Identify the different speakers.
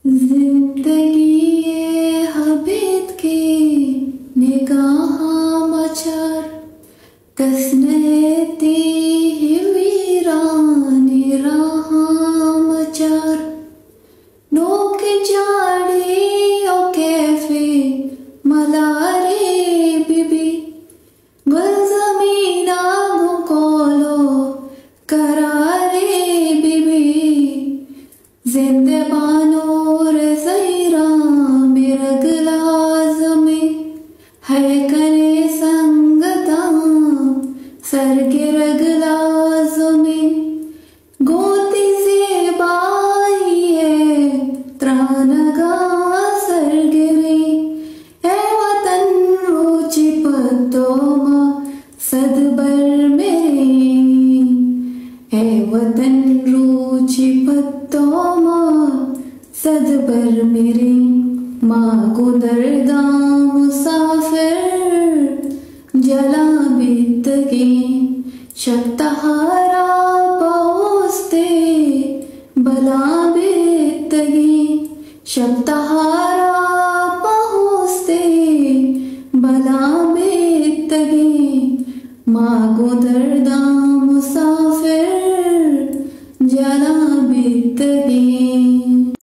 Speaker 1: जिंदगी ये हबीत की निगाह मचर कसनेती वीरानी राह मचर नोक जाड़ी ओ कैफे मलारे बिबी गुल जमीना भुकोलो करारे बिबी जिंदबानो रज़ैरा मिरगला ज़मी है करे संगता सरगिरगला ज़मी गोती से बाइये त्रानगा सरगिरी है वतन रुचि पतोमा सदबर मेरी है वतन रुचि पतोमा सदबर मेरे माँ को दर्दा मुसाफिर जला बीतगी शक्तहारा पहुँचते बला बीतगी शक्तहारा पहुँचते बला बीतगी माँ को दर्दा मुसाफिर